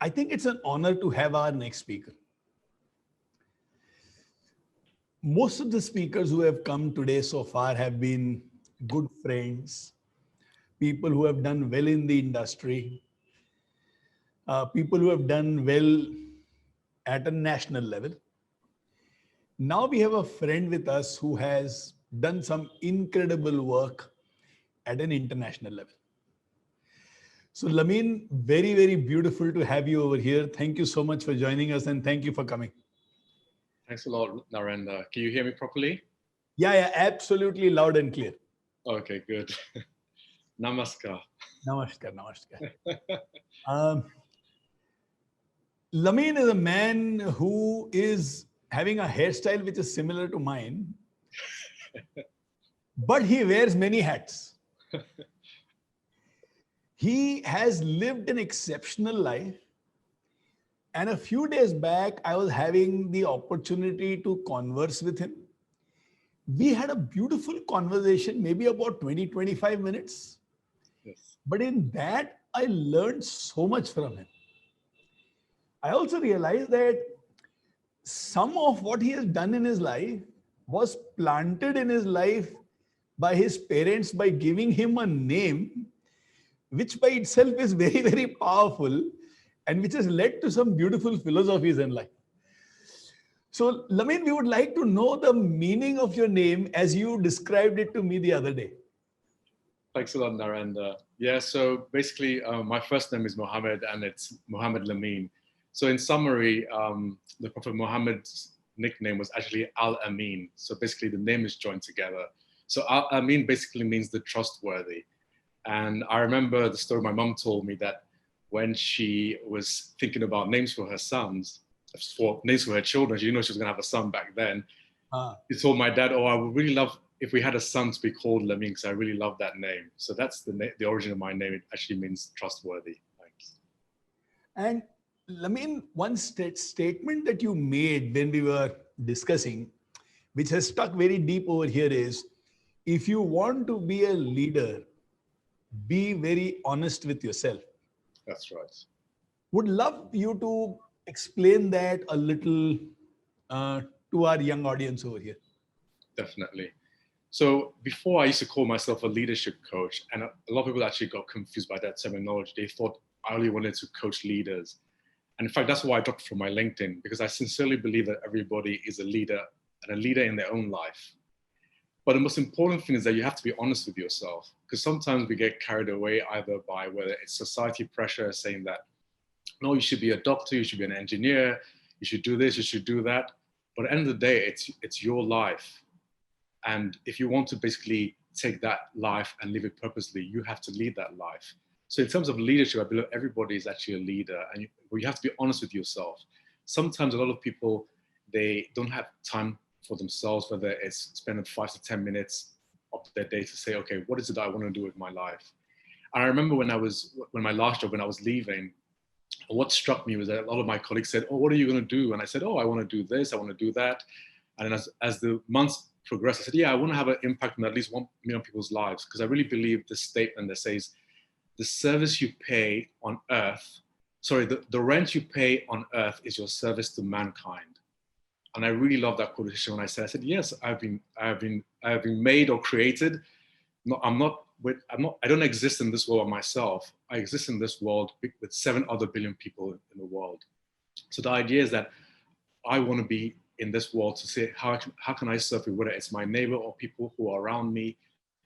I think it's an honor to have our next speaker. Most of the speakers who have come today so far have been good friends, people who have done well in the industry, people who have done well at a national level. Now we have a friend with us who has done some incredible work at an international level. So Lameen, very, very beautiful to have you over here. Thank you so much for joining us and thank you for coming. Thanks a lot, Narendra. Can you hear me properly? Yeah, absolutely loud and clear. Okay, good. Namaskar. Namaskar. Lameen is a man who is having a hairstyle which is similar to mine, but he wears many hats. He has lived an exceptional life. And a few days back, I was having the opportunity to converse with him. We had a beautiful conversation, maybe about 20-25 minutes. Yes. But in that, I learned so much from him. I also realized that some of what he has done in his life was planted in his life by his parents by giving him a name, which by itself is very, very powerful and which has led to some beautiful philosophies in life. So, Lameen, we would like to know the meaning of your name as you described it to me the other day. Thanks a lot, Narendra. Yeah, so basically, my first name is Mohammed and it's Mohammed Lameen. So in summary, the Prophet Muhammad's nickname was actually Al-Amin. So basically the name is joined together. So Al-Amin basically means the trustworthy. And I remember the story my mum told me that when she was thinking about names for her sons, for names for her children, she didn't know she was going to have a son back then. She told my dad, oh, I would really love if we had a son to be called Lameen because I really love that name. So that's the origin of my name. It actually means trustworthy. Thanks. And Lameen, one statement that you made when we were discussing, which has stuck very deep over here is, if you want to be a leader, be very honest with yourself. That's right. Would love you to explain that a little to our young audience over here. Definitely. So before I used to call myself a leadership coach, and a lot of people actually got confused by that terminology. They thought I only wanted to coach leaders. And in fact, that's why I dropped from my LinkedIn, because I sincerely believe that everybody is a leader and a leader in their own life. But the most important thing is that you have to be honest with yourself, because sometimes we get carried away either by whether it's society pressure saying that, no, you should be a doctor, you should be an engineer, you should do this, you should do that. But at the end of the day, it's your life. And if you want to basically take that life and live it purposely, you have to lead that life. So in terms of leadership, I believe everybody is actually a leader, and you have to be honest with yourself. Sometimes a lot of people, they don't have time for themselves, whether it's spending 5 to 10 minutes of their day to say, okay, what is it that I want to do with my life? And I remember when my last job, when I was leaving, what struck me was that a lot of my colleagues said, oh, what are you going to do? And I said, oh, I want to do this, I want to do that. And then as the months progressed, I said, yeah, I want to have an impact on at least 1 million people's lives, because I really believe this statement that says, the service you pay on earth, the rent you pay on earth is your service to mankind. And I really love that quotation when I said, yes, I have been made or created. No, I don't exist in this world myself. I exist in this world with 7 other billion people in the world. So the idea is that I want to be in this world to say, how can I serve you, whether it's my neighbor or people who are around me.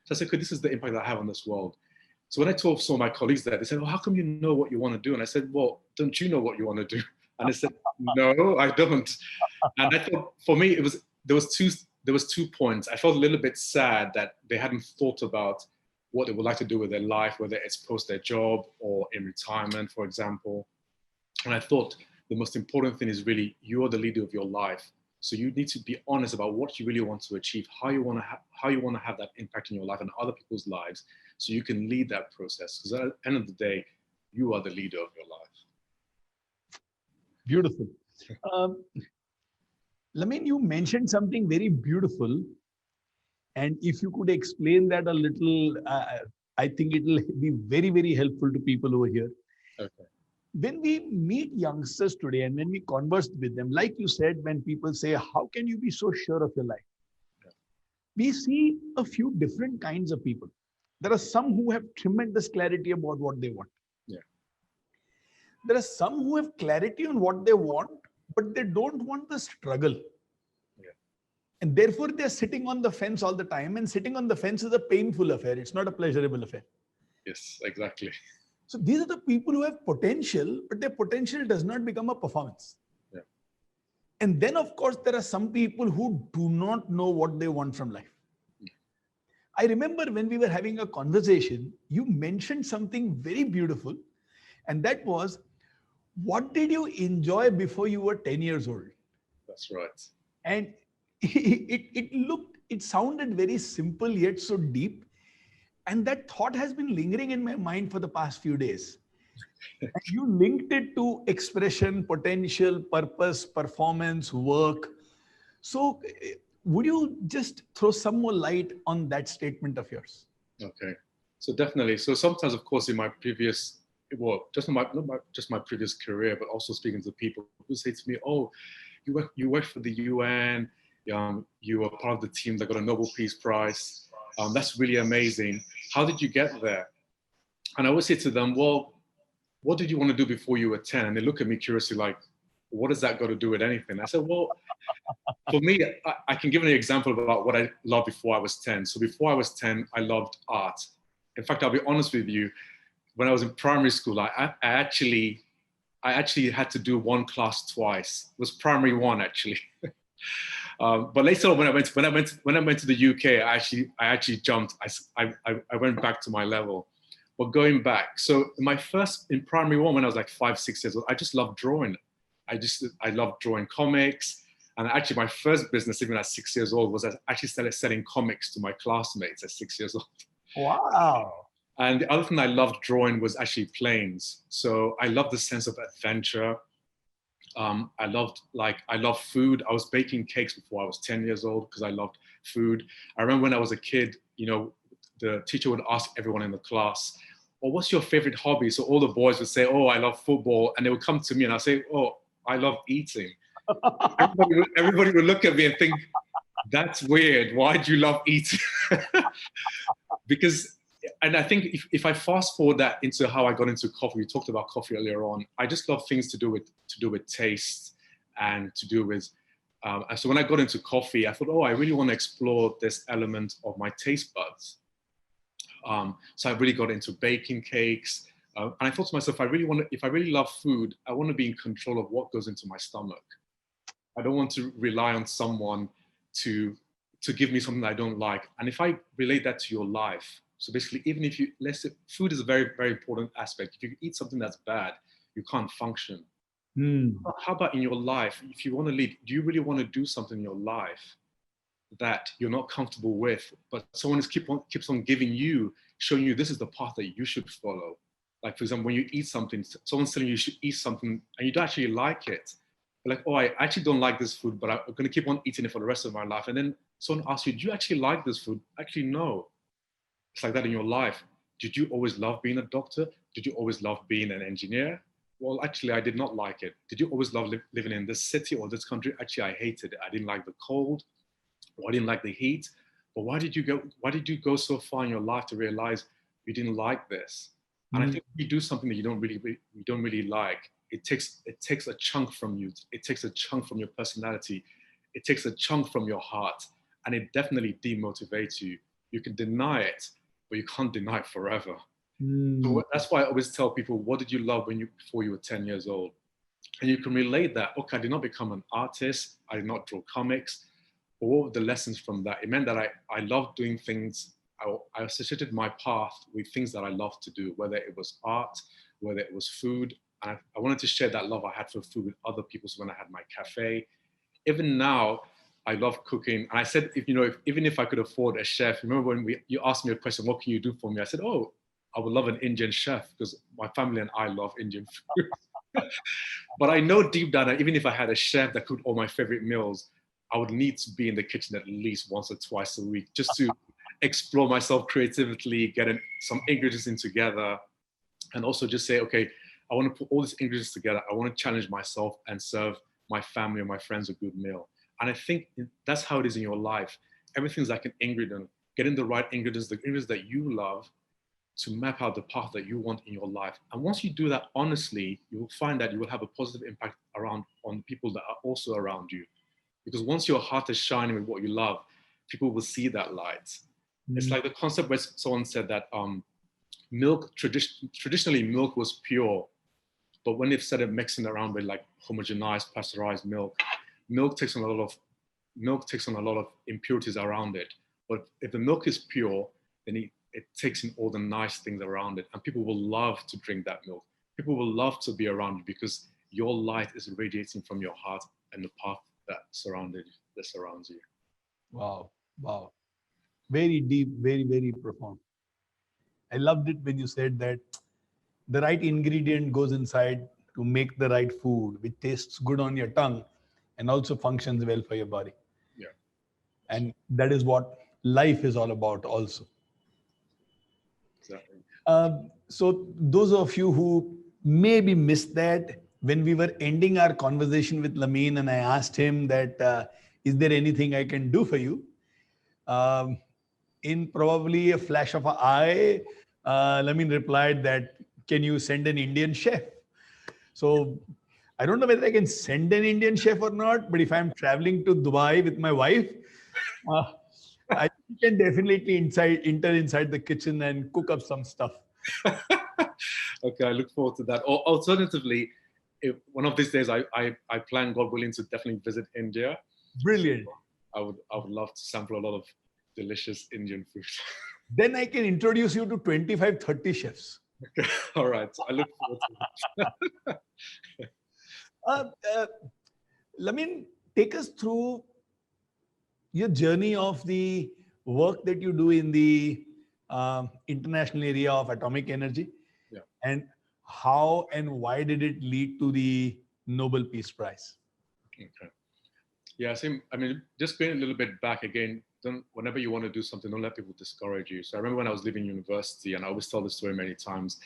So I said, okay, this is the impact that I have on this world. So when I told some of my colleagues that, they said, well, how come you know what you want to do? And I said, well, don't you know what you want to do? And they said, no, I don't. And I thought, for me, there was 2 points. I felt a little bit sad that they hadn't thought about what they would like to do with their life, whether it's post their job or in retirement, for example. And I thought the most important thing is really, you are the leader of your life. So you need to be honest about what you really want to achieve, how you want to have that impact in your life and other people's lives, so you can lead that process. Because at the end of the day, you are the leader of your life. Beautiful. Lameen, you mentioned something very beautiful. And if you could explain that a little, I think it will be very, very helpful to people over here. Okay. when we meet youngsters today and when we converse with them, like you said, when people say, how can you be so sure of your life? We see a few different kinds of people. There are some who have tremendous clarity about what they want. Yeah. There are some who have clarity on what they want, but they don't want the struggle. Yeah. And therefore, they're sitting on the fence all the time. And sitting on the fence is a painful affair. It's not a pleasurable affair. Yes, exactly. So these are the people who have potential, but their potential does not become a performance. Yeah. And then, of course, there are some people who do not know what they want from life. I remember when we were having a conversation, you mentioned something very beautiful, and that was, what did you enjoy before you were 10 years old? That's right. And it sounded very simple yet so deep. And that thought has been lingering in my mind for the past few days. And you linked it to expression, potential, purpose, performance, work. So, would you just throw some more light on that statement of yours? Okay. So definitely. So sometimes, of course, in my previous, well, just my previous career, but also speaking to people who say to me, "Oh, you work for the UN. You were part of the team that got a Nobel Peace Prize. That's really amazing. How did you get there?" And I always say to them, "Well, what did you want to do before you were 10?" And they look at me curiously, like, "What does that got to do with anything?" I said, "Well, for me, I can give an example about what I loved before I was 10. So before I was 10, I loved art. In fact, I'll be honest with you, when I was in primary school, I actually had to do one class twice. It was primary one, actually. But later on, when I went to the UK, I actually jumped. I went back to my level. But going back, so in primary one, when I was like 5, 6 years old, I just loved drawing. I loved drawing comics. And actually, my first business, even at 6 years old, was I actually started selling comics to my classmates at 6 years old. Wow. And the other thing I loved drawing was actually planes. So I loved the sense of adventure. I loved food. I was baking cakes before I was 10 years old because I loved food. I remember when I was a kid, the teacher would ask everyone in the class, "Well, what's your favorite hobby?" So all the boys would say, "Oh, I love football." And they would come to me and I'd say, "Oh, I love eating." Everybody would look at me and think, "That's weird. Why do you love eating?" Because, and I think if I fast forward that into how I got into coffee, we talked about coffee earlier on. I just love things to do with taste and to do with. And so when I got into coffee, I thought, "Oh, I really want to explore this element of my taste buds." So I really got into baking cakes. And I thought to myself, if I really love food, I want to be in control of what goes into my stomach. I don't want to rely on someone to give me something I don't like. And if I relate that to your life, so basically, even if let's say food is a very, very important aspect. If you eat something that's bad, you can't function. How about in your life? If you want to lead, do you really want to do something in your life that you're not comfortable with, but someone keeps on showing you this is the path that you should follow? Like, for example, when you eat something, someone's telling you should eat something and you don't actually like it. You're like, "Oh, I actually don't like this food, but I'm going to keep on eating it for the rest of my life." And then someone asks you, "Do you actually like this food?" Actually, no. It's like that in your life. Did you always love being a doctor? Did you always love being an engineer? Well, actually, I did not like it. Did you always love living in this city or this country? Actually, I hated it. I didn't like the cold, or I didn't like the heat. But why did you go so far in your life to realize you didn't like this? And I think if you do something that you don't really like, it takes a chunk from you. It takes a chunk from your personality. It takes a chunk from your heart, and it definitely demotivates you. You can deny it, but you can't deny it forever. So that's why I always tell people, what did you love before you were 10 years old? And you can relate that. Okay, I did not become an artist. I did not draw comics. But what were the lessons from that? It meant that I loved doing things. I associated my path with things that I loved to do, whether it was art, whether it was food. And I wanted to share that love I had for food with other people. So when I had my cafe, even now, I love cooking. And I said, even if I could afford a chef, remember when you asked me a question, "What can you do for me?" I said, "Oh, I would love an Indian chef," because my family and I love Indian food. But I know deep down that even if I had a chef that cooked all my favorite meals, I would need to be in the kitchen at least once or twice a week just to explore myself creatively, getting some ingredients in together, and also just say, "Okay, I want to put all these ingredients together. I want to challenge myself and serve my family or my friends a good meal. And I think that's how it is in your life. Everything's like an ingredient. Getting the right ingredients, the ingredients that you love, to map out the path that you want in your life. And once you do that honestly, you will find that you will have a positive impact on people that are also around you. Because once your heart is shining with what you love, people will see that light. It's like the concept where someone said that milk, traditionally milk was pure, but when they've started mixing around with like homogenized, pasteurized milk takes on a lot of impurities around it. But if the milk is pure, then it takes in all the nice things around it, and people will love to drink that milk. People will love to be around you because your light is radiating from your heart and the path that surrounds you. Wow. Wow. Very deep, very, very profound. I loved it when you said that the right ingredient goes inside to make the right food, which tastes good on your tongue and also functions well for your body. Yeah. And that is what life is all about also. Exactly. So those of you who maybe missed that, when we were ending our conversation with Lameen and I asked him that, is there anything I can do for you? In probably a flash of an eye, Lameen replied that, can you send an Indian chef? So I don't know whether I can send an Indian chef or not, but if I'm traveling to Dubai with my wife, uh, I can definitely enter inside the kitchen and cook up some stuff. Okay, I look forward to that. Or alternatively, if one of these days I plan, God willing, to definitely visit India. Brilliant. I would love to sample a lot of delicious Indian food. Then I can introduce you to 25, 30 chefs. Okay. All right. I look forward to it. Lameen, take us through your journey of the work that you do in the international area of atomic energy, Yeah. and how and why did it lead to the Nobel Peace Prize? Okay. Yeah, same. I mean, just going a little bit back again, whenever you want to do something, don't let people discourage you. So I remember when I was leaving university, and I always tell this story many times,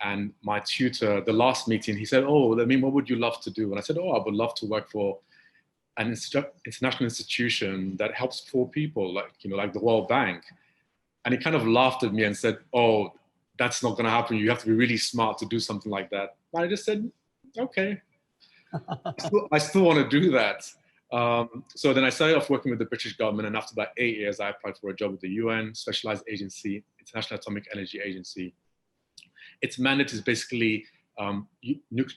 and my tutor, the last meeting, he said, oh, Lameen, what would you love to do? And I said, oh, I would love to work for an international institution that helps poor people, like the World Bank. And he kind of laughed at me and said, oh, that's not going to happen. You have to be really smart to do something like that. And I just said, okay, I still want to do that. So then I started off working with the British government, and after about 8 years, I applied for a job with the UN Specialized Agency, International Atomic Energy Agency. Its mandate is basically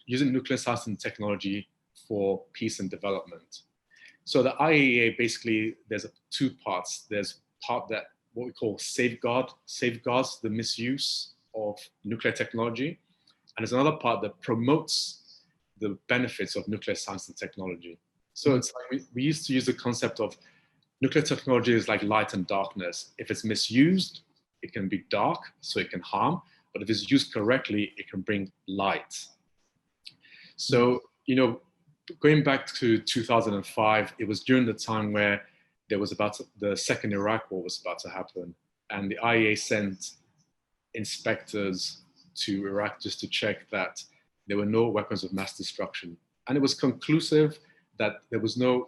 using nuclear science and technology for peace and development. So the IAEA, basically, there's two parts. There's part that what we call safeguards the misuse of nuclear technology, and there's another part that promotes the benefits of nuclear science and technology. So it's like we used to use the concept of nuclear technology is like light and darkness. If it's misused, it can be dark, so it can harm. But if it's used correctly, it can bring light. So, going back to 2005, it was during the time where the second Iraq war was about to happen. And the IAEA sent inspectors to Iraq just to check that there were no weapons of mass destruction. And it was conclusive that there was no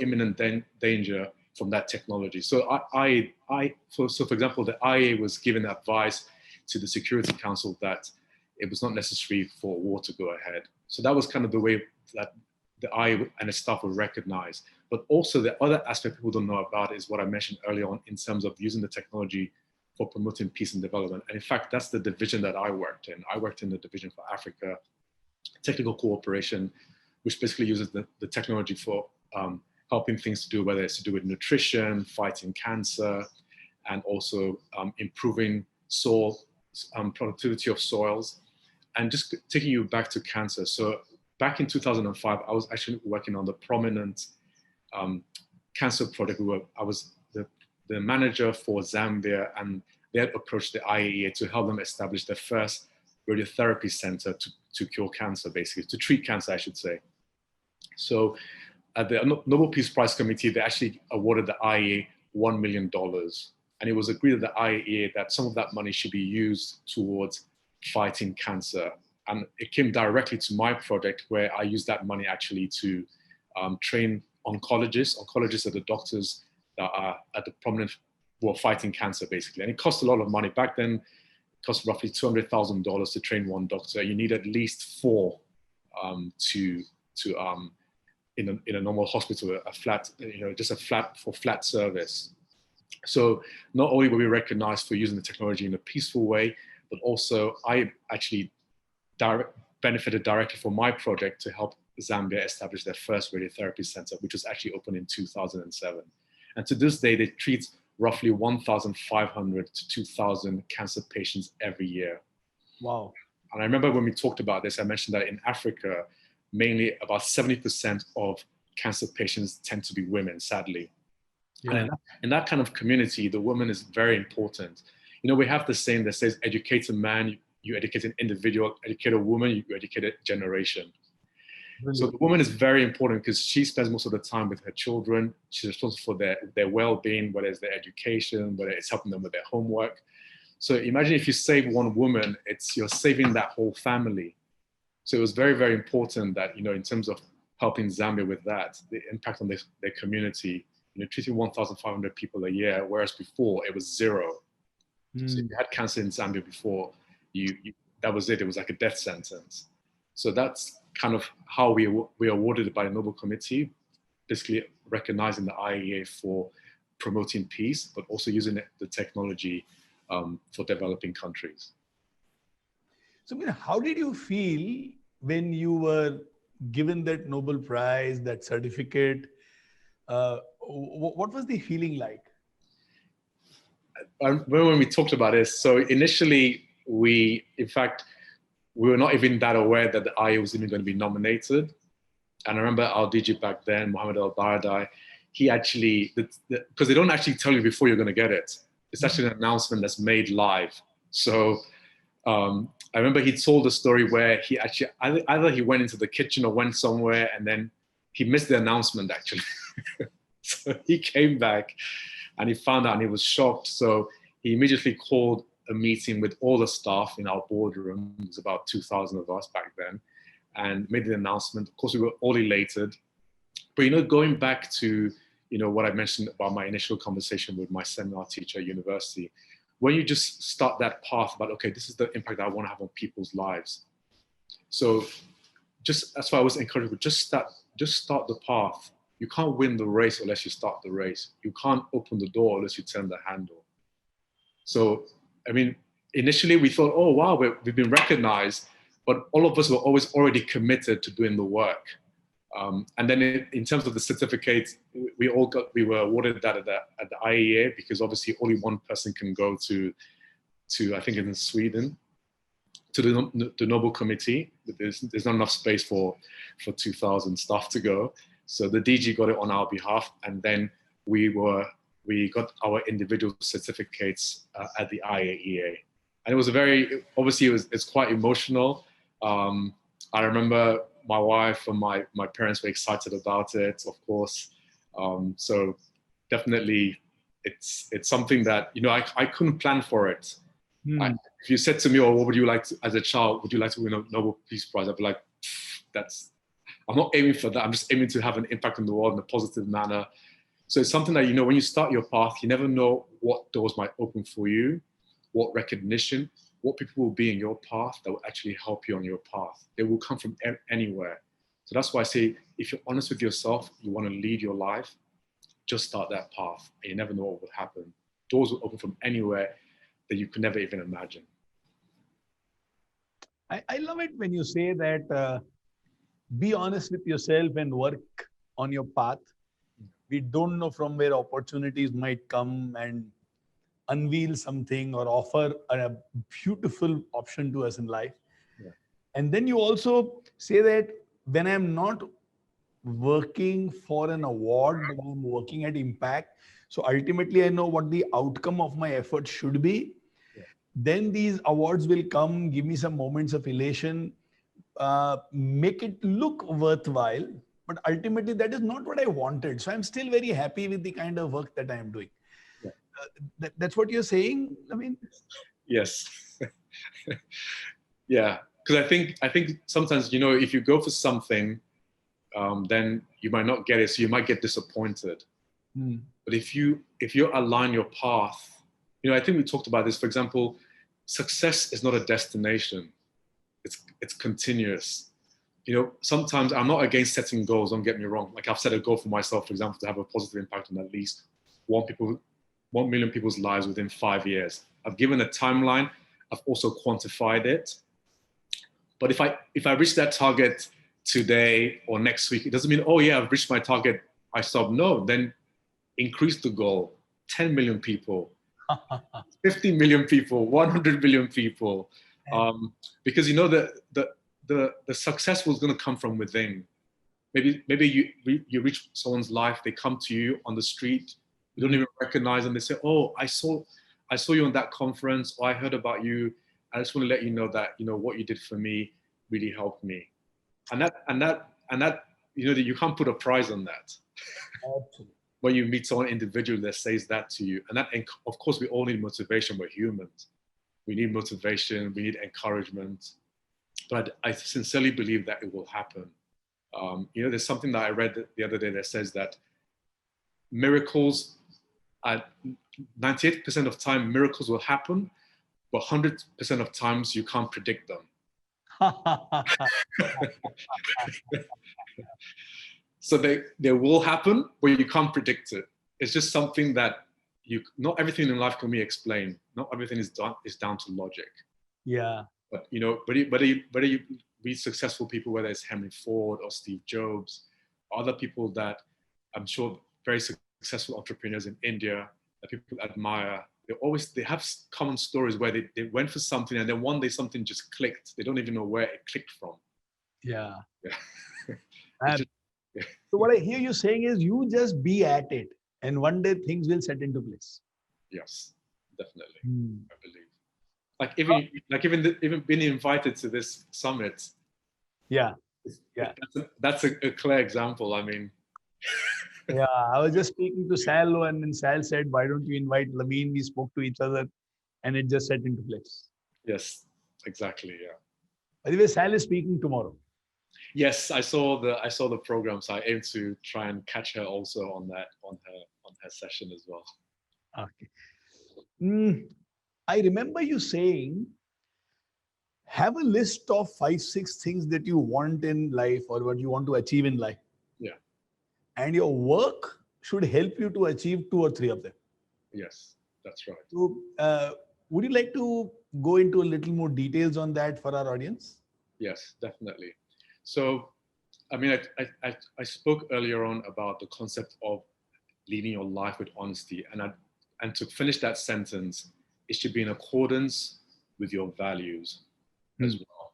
imminent danger from that technology. So for example, the IAEA was given advice to the Security Council that it was not necessary for war to go ahead. So that was kind of the way that the IAEA and its staff were recognized. But also the other aspect people don't know about is what I mentioned earlier on in terms of using the technology for promoting peace and development. And in fact, that's the division that I worked in. I worked in the division for Africa, technical cooperation, which basically uses the technology for helping things to do, whether it's to do with nutrition, fighting cancer, and also improving soil productivity of soils. And just taking you back to cancer. So back in 2005, I was actually working on the prominent cancer project. I was the manager for Zambia, and they had approached the IAEA to help them establish their first radiotherapy center to cure cancer, basically, to treat cancer, I should say. So at the Nobel Peace Prize Committee, they actually awarded the IAEA $1 million. And it was agreed at the IAEA that some of that money should be used towards fighting cancer And it came directly to my project where I used that money actually to train oncologists. Oncologists are the doctors that are at the prominent, who are fighting cancer basically. And it cost a lot of money. Back then, it cost roughly $200,000 to train one doctor. You need at least four in a normal hospital, a flat, just a flat service. So not only were we recognized for using the technology in a peaceful way, but also I actually benefited directly from my project to help Zambia establish their first radiotherapy center, which was actually opened in 2007. And to this day, they treat roughly 1,500 to 2,000 cancer patients every year. Wow. And I remember when we talked about this, I mentioned that in Africa, mainly about 70% of cancer patients tend to be women, sadly. Yeah. And in that kind of community, the woman is very important. We have the saying that says, educate a man, you educate an individual, educate a woman, you educate a generation. Brilliant. So the woman is very important because she spends most of the time with her children. She's responsible for their well-being, whether it's their education, whether it's helping them with their homework. So imagine if you save one woman, you're saving that whole family. So it was very, very important that, in terms of helping Zambia with that, the impact on their community, treating 1,500 people a year, whereas before it was zero. So if you had cancer in Zambia before, that was it. It was like a death sentence. So that's kind of how we were awarded by the Nobel Committee, basically recognizing the IAEA for promoting peace, but also using the technology for developing countries. So, how did you feel when you were given that Nobel Prize, that certificate? What was the feeling like? I remember when we talked about this. So initially, we were not even that aware that the IAEA was even going to be nominated. And I remember our DG back then, Mohammed Al-Baradei, he actually, because they don't actually tell you before you're going to get it. It's actually an announcement that's made live. So I remember he told a story where he actually, either he went into the kitchen or went somewhere and then he missed the announcement actually. So he came back and he found out and he was shocked. So he immediately called a meeting with all the staff in our boardroom. It was about 2,000 of us back then, and made the announcement. Of course, we were all elated. But, going back to, what I mentioned about my initial conversation with my seminar teacher at university, when you just start that path about, okay, this is the impact I want to have on people's lives. So that's why I was encouraged, just start the path. You can't win the race unless you start the race. You can't open the door unless you turn the handle. So, initially we thought, oh, wow, we've been recognized, but all of us were always already committed to doing the work. And then in terms of the certificate, we were awarded that at the IAEA, because obviously only one person can go to I think in Sweden, to the Nobel Committee. There's not enough space for 2,000 staff to go. So the DG got it on our behalf, and then we got our individual certificates at the IAEA. And it was it's quite emotional. I remember my wife and my parents were excited about it, of course. So definitely it's something that, I couldn't plan for it. If you said to me, what would you like to, as a child, would you like to win a Nobel Peace Prize? I'd be like, I'm not aiming for that. I'm just aiming to have an impact on the world in a positive manner. So it's something that, when you start your path, you never know what doors might open for you, what recognition, what people will be in your path that will actually help you on your path. They will come from anywhere. So that's why I say, if you're honest with yourself, you want to lead your life, just start that path, and you never know what will happen. Doors will open from anywhere that you could never even imagine. I love it when you say that, be honest with yourself and work on your path. We don't know from where opportunities might come and unveil something or offer a beautiful option to us in life. Yeah. And then you also say that when I'm not working for an award, but I'm working at impact, so ultimately I know what the outcome of my effort should be. Yeah. Then these awards will come, give me some moments of elation, make it look worthwhile, but ultimately that is not what I wanted. So I'm still very happy with the kind of work that I am doing. Yeah. That's what you're saying, I mean? Yes. Yeah, Because I think sometimes, you know, if you go for something, then you might not get it, so you might get disappointed. But if you align your path, you know, I think we talked about this. For example, success is not a destination; it's continuous. You know, sometimes I'm not against setting goals. Don't get me wrong. Like I've set a goal for myself, for example, to have a positive impact on at least 1 million people's lives within 5 years. I've given a timeline. I've also quantified it. But if I reach that target today or next week, it doesn't mean, oh yeah, I've reached my target, I stop. No, then increase the goal. 10 million people, 50 million people, 100 million people. Because you know the success was going to come from within. Maybe you reach someone's life, they come to you on the street, you don't even recognize them. They say, "Oh, I saw you on that conference, or I heard about you. I just want to let you know that, you know, what you did for me really helped me." And that you know, that you can't put a price on that. Absolutely. When you meet someone individual that says that to you, and that, of course, we all need motivation. We're humans. We need motivation. We need encouragement. But I sincerely believe that it will happen. You know, there's something that I read the other day that says that miracles, at 98% of time, miracles will happen, but 100% of times you can't predict them. So they will happen, but you can't predict it. It's just something that not everything in life can be explained. Not everything is down to logic. Yeah. But you know, whether you read successful people, whether it's Henry Ford or Steve Jobs, or other people that I'm sure very successful entrepreneurs in India that people admire, they have common stories where they went for something and then one day something just clicked. They don't even know where it clicked from. Yeah. Just, yeah. So what I hear you saying is you just be at it and one day things will set into place. Yes, definitely. I believe. Even being invited to this summit. Yeah. That's a clear example. I mean, yeah, I was just speaking to Sal and then Sal said, why don't you invite Lameen? We spoke to each other and it just set into place. Yes, exactly. Yeah. By the way, Sal is speaking tomorrow. Yes, I saw the program, so I aim to try and catch her also on her session as well. Okay. I remember you saying, have a list of 5-6 things that you want in life or what you want to achieve in life. Yeah. And your work should help you to achieve 2 or 3 of them. Yes, that's right. So, would you like to go into a little more details on that for our audience? Yes, definitely. So, I mean, I spoke earlier on about the concept of leading your life with honesty, and to finish that sentence, it should be in accordance with your values as well.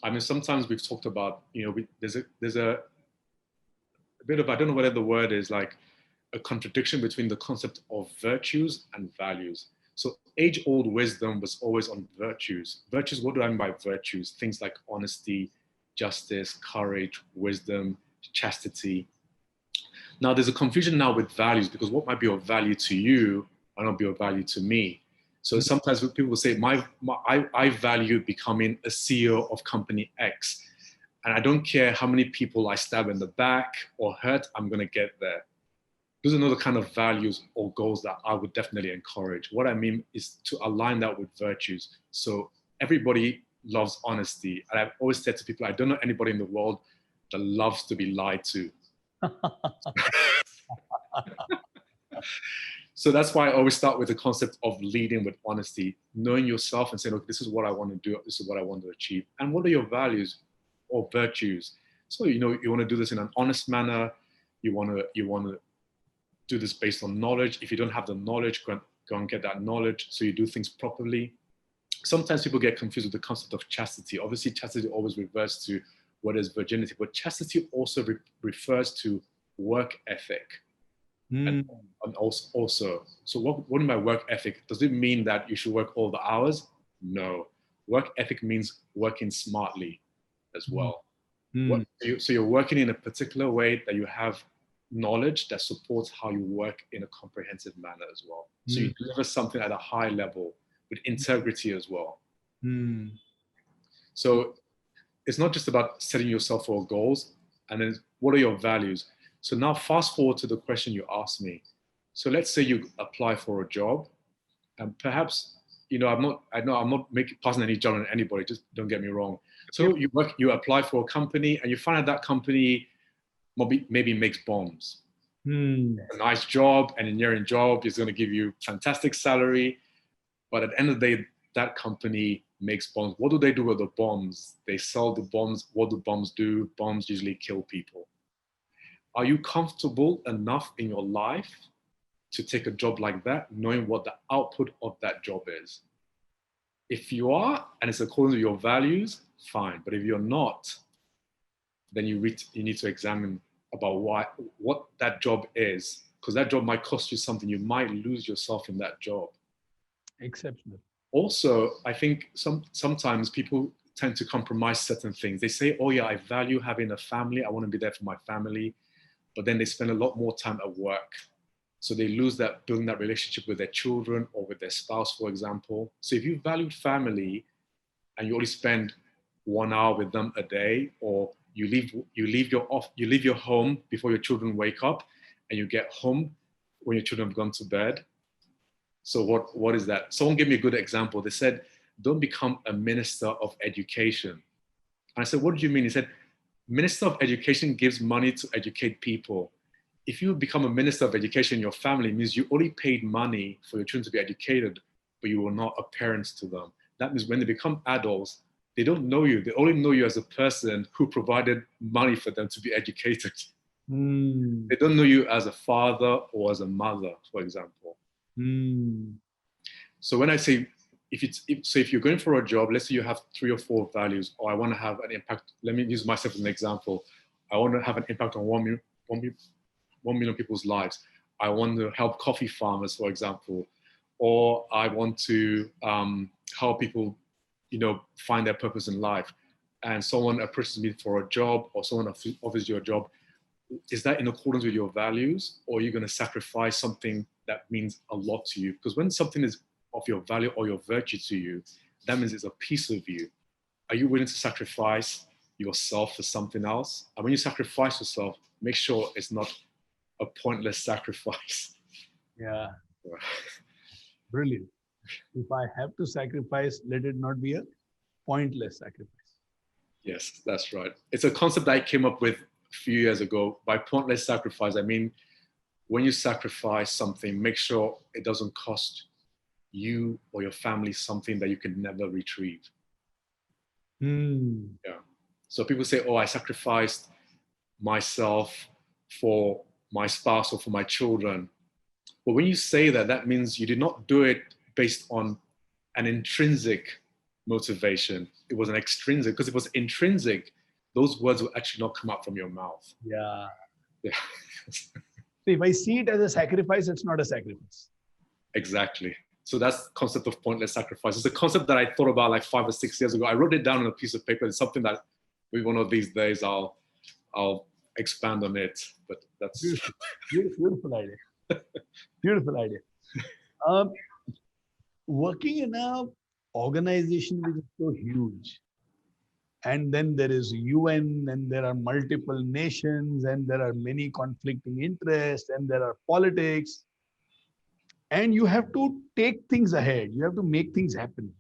I mean, sometimes we've talked about, you know, there's a bit of, I don't know whether the word is like a contradiction between the concept of virtues and values. So age-old wisdom was always on virtues. Virtues, what do I mean by virtues? Things like honesty, justice, courage, wisdom, chastity. Now there's a confusion now with values, because what might be of value to you might not be of value to me. So sometimes people will say, I value becoming a CEO of company X. And I don't care how many people I stab in the back or hurt, I'm going to get there. Those are not the kind of values or goals that I would definitely encourage. What I mean is to align that with virtues. So everybody loves honesty. And I've always said to people, I don't know anybody in the world that loves to be lied to. So that's why I always start with the concept of leading with honesty, knowing yourself and saying, okay, this is what I want to do. This is what I want to achieve. And what are your values or virtues? So, you know, you want to do this in an honest manner. You want to do this based on knowledge. If you don't have the knowledge, go and get that knowledge so you do things properly. Sometimes people get confused with the concept of chastity. Obviously, chastity always refers to what is virginity, but chastity also refers to work ethic. And also, so what do you mean by work ethic? Does it mean that you should work all the hours? No. Work ethic means working smartly as well. So you're working in a particular way that you have knowledge that supports how you work in a comprehensive manner as well. So you deliver something at a high level with integrity as well. So it's not just about setting yourself for goals, and then what are your values? So now fast forward to the question you asked me. So let's say you apply for a job, and perhaps, I'm not passing any judgment on anybody, just don't get me wrong. So you apply for a company and you find out that company maybe makes bombs. A nice job, an engineering job is going to give you fantastic salary. But at the end of the day, that company makes bombs. What do they do with the bombs? They sell the bombs. What do bombs do? Bombs usually kill people. Are you comfortable enough in your life to take a job like that, knowing what the output of that job is? If you are, and it's according to your values, fine. But if you're not, then you need to examine about what that job is, because that job might cost you something. You might lose yourself in that job. Exceptional. Also, I think sometimes people tend to compromise certain things. They say, oh yeah, I value having a family. I want to be there for my family. But then they spend a lot more time at work. So they lose building that relationship with their children or with their spouse, for example. So if you value family and you only spend 1 hour with them a day, or you leave your home before your children wake up, and you get home when your children have gone to bed. So what is that? Someone gave me a good example. They said, don't become a minister of education. And I said, what do you mean? He said, minister of education gives money to educate people. If you become a minister of education in your family, it means you only paid money for your children to be educated, but you were not a parent to them. That means when they become adults, they don't know you. They only know you as a person who provided money for them to be educated. They don't know you as a father or as a mother, for example. So when I say, if you're going for a job, let's say you have 3 or 4 values, or I want to have an impact. Let me use myself as an example. I want to have an impact on 1 million people's lives. I want to help coffee farmers, for example, or I want to help people, find their purpose in life. And someone approaches me for a job, or someone offers you a job. Is that in accordance with your values, or are you going to sacrifice something that means a lot to you? Because when something is of your value or your virtue to you, that means it's a piece of you. Are you willing to sacrifice yourself for something else? And when you sacrifice yourself, make sure it's not a pointless sacrifice. Yeah. Brilliant. If I have to sacrifice, let it not be a pointless sacrifice. Yes, that's right. It's a concept that I came up with a few years ago. By pointless sacrifice, I mean, when you sacrifice something, make sure it doesn't cost you or your family something that you can never retrieve. Yeah. So people say, oh, I sacrificed myself for my spouse or for my children. But when you say that, that means you did not do it based on an intrinsic motivation. It was an extrinsic, because if it was intrinsic, those words will actually not come out from your mouth. Yeah. Yeah. So if I see it as a sacrifice, it's not a sacrifice. Exactly. So that's the concept of pointless sacrifice. It's a concept that I thought about like 5 or 6 years ago. I wrote it down on a piece of paper. It's something that maybe one of these days I'll expand on it. But that's beautiful idea. Beautiful idea. Working in a organization which is so huge, and then there is UN, and there are multiple nations, and there are many conflicting interests, and there are politics, and you have to take things ahead. You have to make things happen.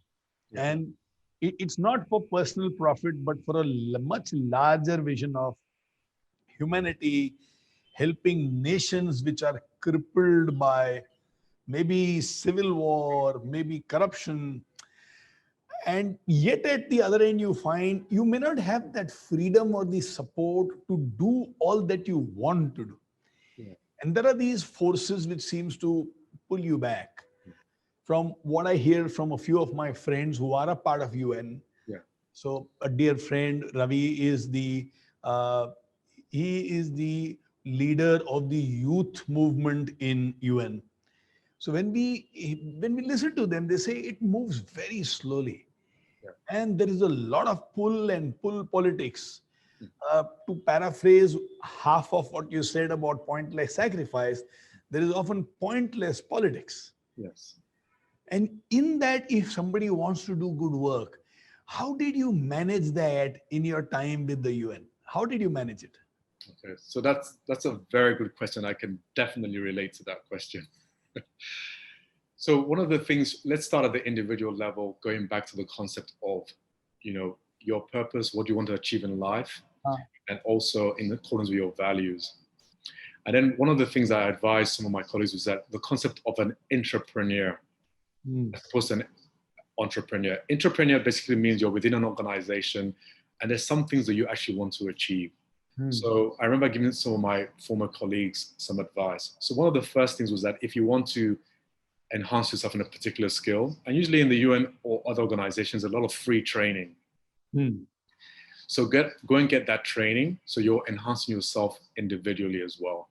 Yeah. And it's not for personal profit, but for a much larger vision of humanity, helping nations which are crippled by maybe civil war, maybe corruption. And yet at the other end, you find you may not have that freedom or the support to do all that you want to do. Yeah. And there are these forces which seems to pull you back. From what I hear from a few of my friends who are a part of UN. Yeah. So a dear friend, Ravi, is the leader of the youth movement in UN. So when we listen to them, they say it moves very slowly. Yeah. And there is a lot of pull and pull politics. To paraphrase half of what you said about pointless sacrifice, there is often pointless politics. Yes. And in that, if somebody wants to do good work, How did you manage that in your time with the UN? How did you manage it? Okay, so that's a very good question. I can definitely relate to that question. So one of the things, let's start at the individual level, going back to the concept of, your purpose, what you want to achieve in life, and also in accordance with your values. And then one of the things I advise some of my colleagues was that the concept of an entrepreneur, as opposed to an entrepreneur. Entrepreneur basically means you're within an organization and there's some things that you actually want to achieve. So I remember giving some of my former colleagues some advice. So one of the first things was that if you want to enhance yourself in a particular skill, and usually in the UN or other organizations, a lot of free training. So go and get that training so you're enhancing yourself individually as well.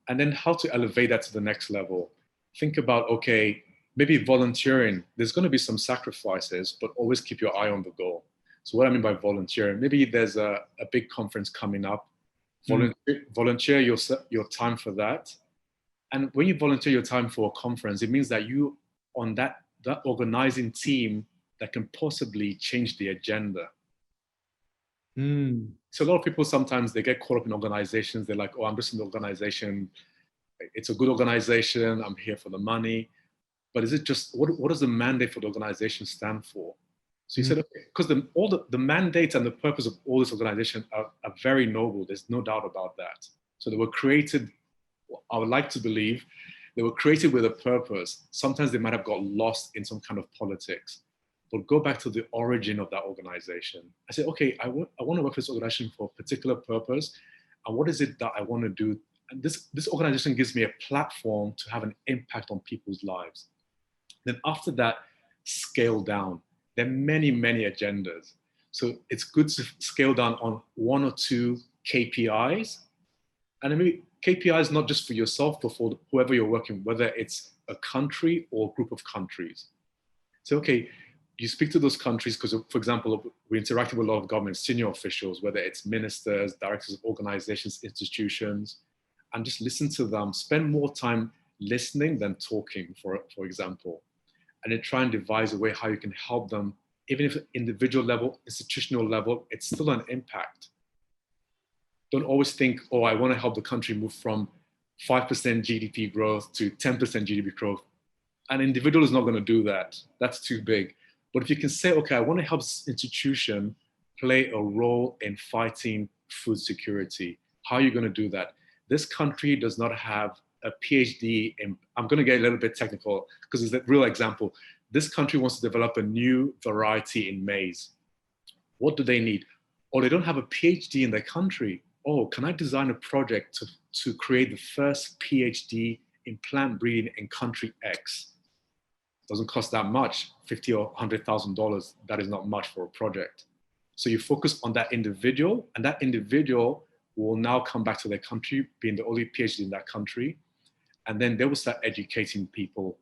And then how to elevate that to the next level. Think about, okay, maybe volunteering. There's going to be some sacrifices, but always keep your eye on the goal. So what I mean by volunteering, maybe there's a big conference coming up. Volunteer your time for that. And when you volunteer your time for a conference, it means that you on that organizing team that can possibly change the agenda. So a lot of people sometimes they get caught up in organizations. They're like, oh, I'm just in the organization. It's a good organization. I'm here for the money. But is it just, what does the mandate for the organization stand for? So you said, okay, because all the mandate and the purpose of all this organization are very noble. There's no doubt about that. So they were created, I would like to believe, they were created with a purpose. Sometimes they might have got lost in some kind of politics. But go back to the origin of that organization. I said, okay, I want to work for this organization for a particular purpose. And what is it that I want to do? And this organization gives me a platform to have an impact on people's lives. Then after that, scale down. There are many, many agendas. So it's good to scale down on one or two KPIs. And I mean, KPIs not just for yourself, but for whoever you're working with, whether it's a country or a group of countries. So, okay, you speak to those countries because, for example, we interact with a lot of government senior officials, whether it's ministers, directors of organizations, institutions, and just listen to them. Spend more time listening than talking, for example, and then try and devise a way how you can help them, even if at individual level, institutional level, it's still an impact. Don't always think, oh, I want to help the country move from 5% GDP growth to 10% GDP growth. An individual is not going to do that. That's too big. But if you can say, okay, I want to help this institution play a role in fighting food security, how are you going to do that? This country does not have a PhD in, I'm going to get a little bit technical because it's a real example. This country wants to develop a new variety in maize. What do they need? Oh, they don't have a PhD in their country. Oh, can I design a project to create the first PhD in plant breeding in country X? Doesn't cost that much, $50,000 or $100,000. That is not much for a project. So you focus on that individual, and that individual will now come back to their country, being the only PhD in that country, and then they will start educating people,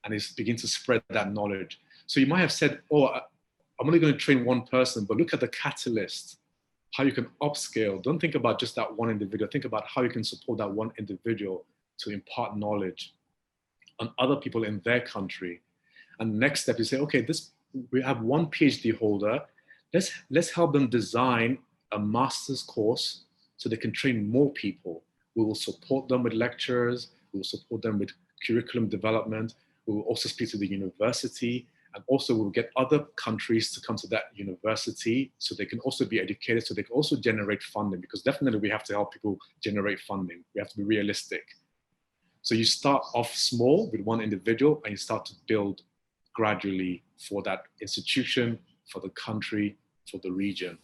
and it's begin to spread that knowledge. So you might have said, oh, I'm only going to train one person, but look at the catalyst, how you can upscale. Don't think about just that one individual. Think about how you can support that one individual to impart knowledge on other people in their country. And the next step, you say, okay, we have one PhD holder. Let's help them design a master's course so they can train more people. We will support them with lectures. We will support them with curriculum development. We will also speak to the university. And also we'll get other countries to come to that university so they can also be educated, so they can also generate funding, because definitely we have to help people generate funding. We have to be realistic. So you start off small with one individual and you start to build gradually for that institution, for the country, for the region.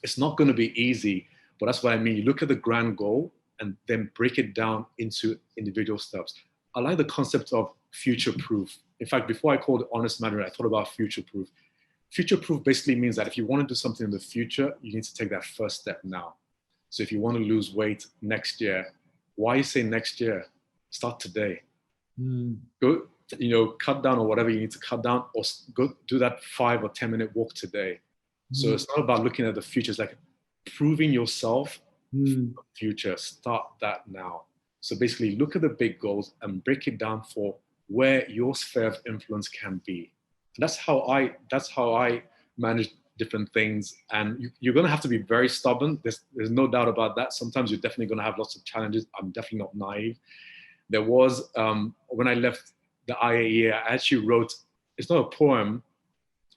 It's not going to be easy, but that's what I mean. You look at the grand goal and then break it down into individual steps. I like the concept of future-proof. In fact, before I called it honest management, I thought about future-proof. Future-proof basically means that if you want to do something in the future, you need to take that first step now. So if you want to lose weight next year, why you say next year? Start today. Go, cut down or whatever you need to cut down, or go do that 5 or 10 minute walk today. So it's not about looking at the future. It's like proving yourself for the future. Start that now. So basically look at the big goals and break it down for where your sphere of influence can be. That's how I manage different things. And you're going to have to be very stubborn. There's no doubt about that. Sometimes you're definitely going to have lots of challenges. I'm definitely not naive. There was, when I left the IAEA, I actually wrote, it's not a poem,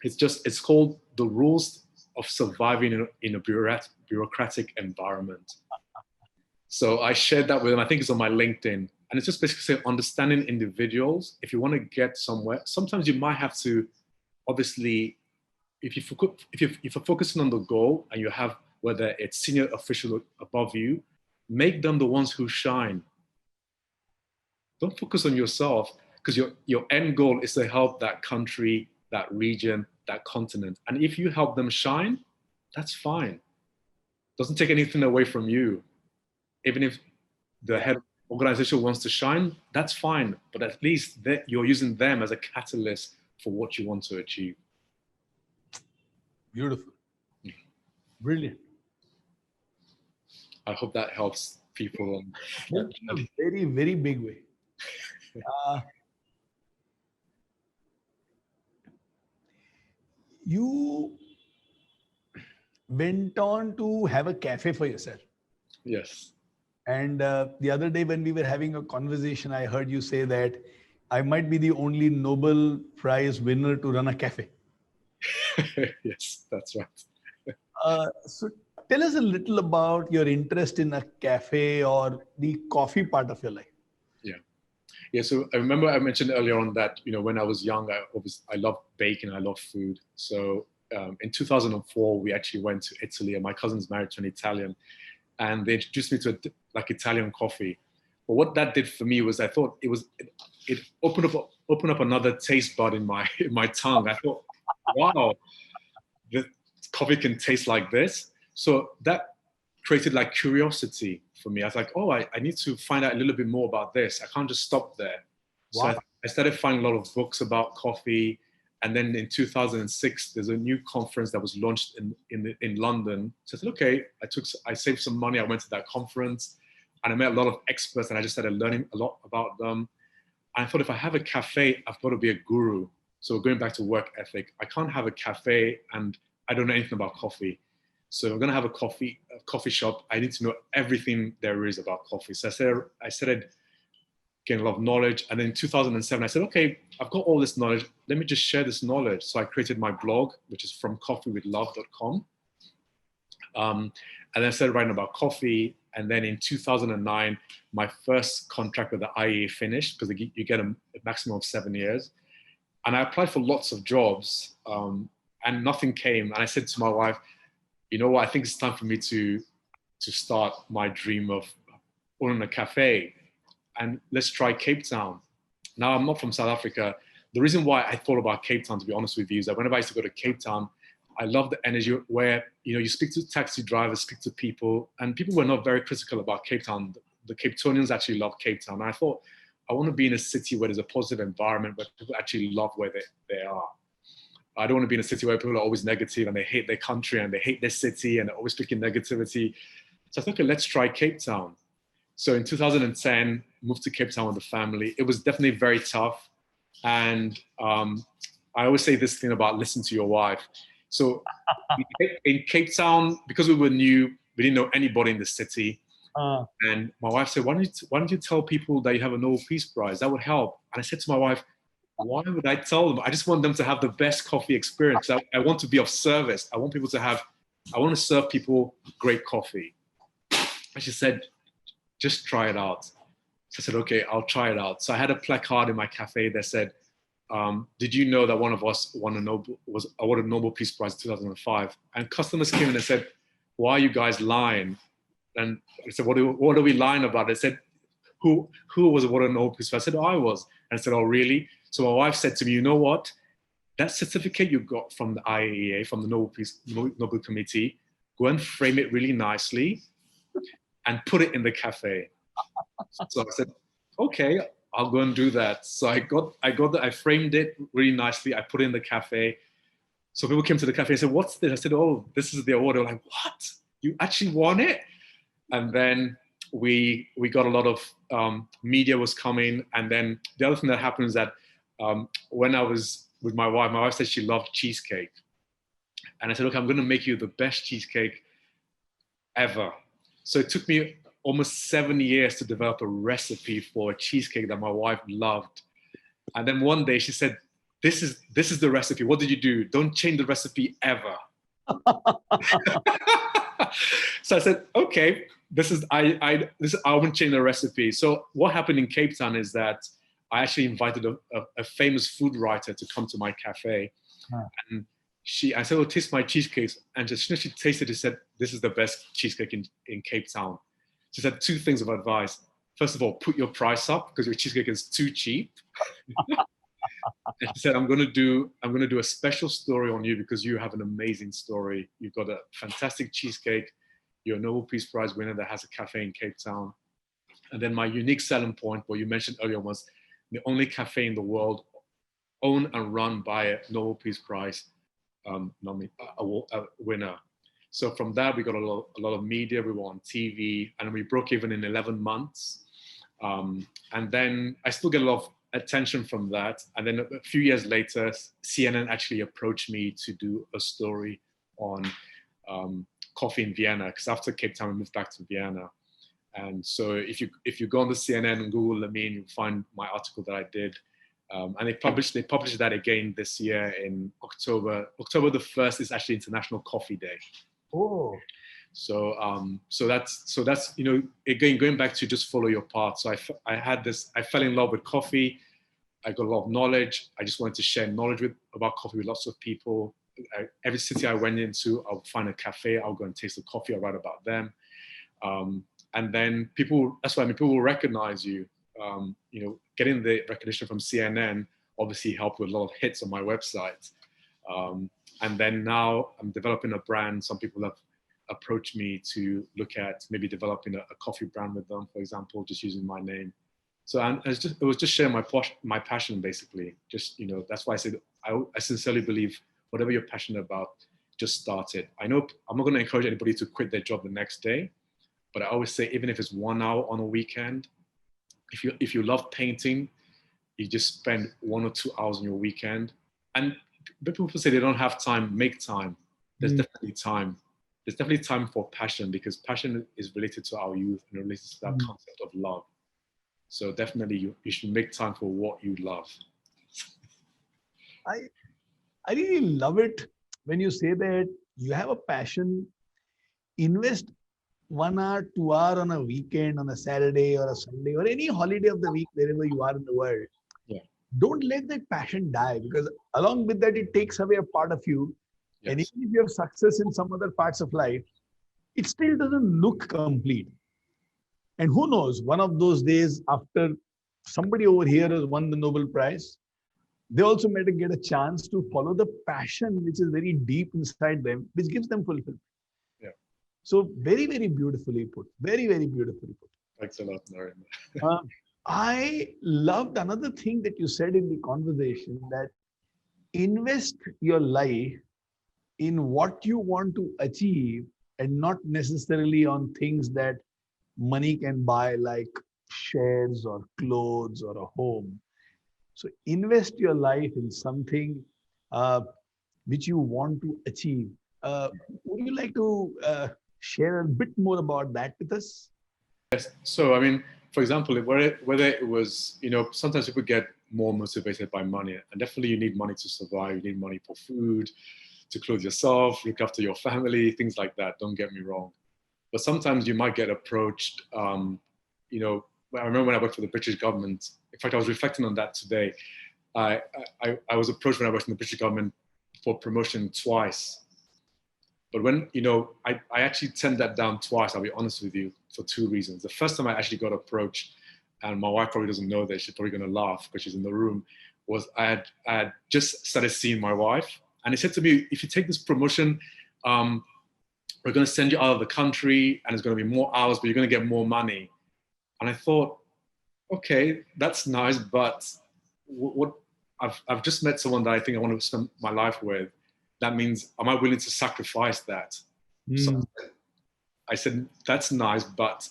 it's called The Rules of Surviving in a Bureaucratic Environment. So I shared that with them. I think it's on my LinkedIn. And it's just basically saying, understanding individuals. If you want to get somewhere, sometimes you might have to, obviously, if you're focusing on the goal and you have, whether it's senior official above you, make them the ones who shine. Don't focus on yourself, because your end goal is to help that country, that region, that continent. And if you help them shine, that's fine. Doesn't take anything away from you. Even if the head organization wants to shine, that's fine. But at least you're using them as a catalyst for what you want to achieve. Beautiful. Brilliant. I hope that helps people. In a very, very big way. You went on to have a cafe for yourself. Yes. And the other day when we were having a conversation, I heard you say that I might be the only Nobel Prize winner to run a cafe. Yes, that's right. So tell us a little about your interest in a cafe or the coffee part of your life. Yeah, so I remember I mentioned earlier on that, when I was young, I loved baking, I loved food. So in 2004, we actually went to Italy, and my cousin's married to an Italian, and they introduced me to Italian coffee. But what that did for me was, I thought it opened up another taste bud in my tongue. I thought, wow, the coffee can taste like this. So that created curiosity for me. I was like, oh, I need to find out a little bit more about this. I can't just stop there. Wow. So I started finding a lot of books about coffee. And then in 2006, there's a new conference that was launched in London. So I said, okay, I saved some money. I went to that conference and I met a lot of experts, and I just started learning a lot about them. And I thought, if I have a cafe, I've got to be a guru. So going back to work ethic, I can't have a cafe and I don't know anything about coffee. So if I'm going to have a coffee shop, I need to know everything there is about coffee. So I started getting a lot of knowledge. And then in 2007, I said, okay, I've got all this knowledge. Let me just share this knowledge. So I created my blog, which is fromcoffeewithlove.com. And then I started writing about coffee. And then in 2009, my first contract with the IAEA finished, because you get a maximum of 7 years. And I applied for lots of jobs, and nothing came. And I said to my wife, you know what, I think it's time for me to start my dream of owning a cafe, and let's try Cape Town. Now, I'm not from South Africa. The reason why I thought about Cape Town, to be honest with you, is that whenever I used to go to Cape Town, I love the energy where, you speak to taxi drivers, speak to people, and people were not very critical about Cape Town. The Cape Townians actually love Cape Town. And I thought, I want to be in a city where there's a positive environment, where people actually love where they are. I don't want to be in a city where people are always negative and they hate their country and they hate their city and they're always speaking negativity. So I thought, okay, let's try Cape Town. So in 2010, moved to Cape Town with the family. It was definitely very tough. And I always say this thing about listen to your wife. So in Cape Town, because we were new, we didn't know anybody in the city. And my wife said, why don't you tell people that you have a Nobel Peace Prize? That would help. And I said to my wife, why would I tell them? I just want them to have the best coffee experience. I want to be of service. I want to serve people great coffee. And she said, just try it out. So I said, okay, I'll try it out. So I had a placard in my cafe that said, did you know that one of us was awarded a Nobel Peace Prize in 2005? And customers came in and said, why are you guys lying? And I said, what are we lying about? They said, who was awarded a Nobel Peace Prize? I said, I was. And I said, oh, really? So my wife said to me, you know what? That certificate you got from the IAEA, from the Nobel Committee, go and frame it really nicely and put it in the cafe. So I said, okay, I'll go and do that. So I framed it really nicely. I put it in the cafe. So people came to the cafe and said, what's this? I said, oh, this is the award. They were like, what? You actually won it? And then we got a lot of media was coming. And then the other thing that happened is that when I was with my wife. My wife said she loved cheesecake. And I said, look, I'm going to make you the best cheesecake ever. So it took me almost 7 years to develop a recipe for a cheesecake that my wife loved. And then one day she said, this is the recipe. What did you do? Don't change the recipe ever. So I said, okay, I won't change the recipe. So what happened in Cape Town is that I actually invited a famous food writer to come to my cafe. And I said, well, taste my cheesecakes. And as soon as she tasted it, she said, this is the best cheesecake in Cape Town. She said 2 things of advice. First of all, put your price up because your cheesecake is too cheap. And she said, I'm going to do a special story on you because you have an amazing story. You've got a fantastic cheesecake. You're a Nobel Peace Prize winner that has a cafe in Cape Town. And then my unique selling point, what you mentioned earlier, was the only cafe in the world owned and run by a Nobel Peace Prize winner. So from that, we got a lot of media. We were on TV, and we broke even in 11 months. And then I still get a lot of attention from that. And then a few years later, CNN actually approached me to do a story on coffee in Vienna, because after Cape Town, we moved back to Vienna. And so if you go on the CNN and Google Lameen, you'll find my article that I did. And they published that again this year in October. October the 1st is actually International Coffee Day. Oh. So that's again, going back to just follow your path. So I fell in love with coffee. I got a lot of knowledge. I just wanted to share knowledge about coffee with lots of people. Every city I went into, I'll find a cafe. I'll go and taste the coffee. I'll write about them. And then people will recognize you. Getting the recognition from CNN obviously helped with a lot of hits on my website. And then now I'm developing a brand. Some people have approached me to look at maybe developing a coffee brand with them, for example, just using my name. So it was just sharing my passion, basically. That's why I said I sincerely believe whatever you're passionate about, just start it. I know I'm not going to encourage anybody to quit their job the next day, but I always say, even if it's 1 hour on a weekend, if you love painting, you just spend 1 or 2 hours on your weekend. And people say they don't have time, make time. There's definitely time. There's definitely time for passion, because passion is related to our youth and related to that concept of love. So definitely you should make time for what you love. I really love it when you say that you have a passion. Invest 1 hour, 2 hour on a weekend, on a Saturday or a Sunday or any holiday of the week, wherever you are in the world. Yeah. Don't let that passion die, because along with that, it takes away a part of you. Yes. And even if you have success in some other parts of life, it still doesn't look complete. And who knows, one of those days, after somebody over here has won the Nobel Prize, they also might get a chance to follow the passion which is very deep inside them, which gives them fulfillment. Yeah. So very, very beautifully put. Very, very beautifully put. Thanks a lot, Naren. I loved another thing that you said in the conversation, that invest your life in what you want to achieve and not necessarily on things that money can buy, like shares or clothes or a home. So invest your life in something which you want to achieve. Would you like to share a bit more about that with us? Yes. So, I mean, for example, whether it was, sometimes people get more motivated by money, and definitely you need money to survive. You need money for food, to clothe yourself, look after your family, things like that. Don't get me wrong. But sometimes you might get approached, I remember when I worked for the British government. In fact, I was reflecting on that today. I was approached when I worked in the British government for promotion twice. But when, I actually turned that down twice, I'll be honest with you, for 2 reasons. The first time I actually got approached, and my wife probably doesn't know this, she's probably going to laugh because she's in the room, was I had just started seeing my wife. And he said to me, if you take this promotion, we're going to send you out of the country and it's going to be more hours, but you're going to get more money. And I thought, okay, that's nice, but what I've just met someone that I think I want to spend my life with. That means, am I willing to sacrifice that? So I said, that's nice, but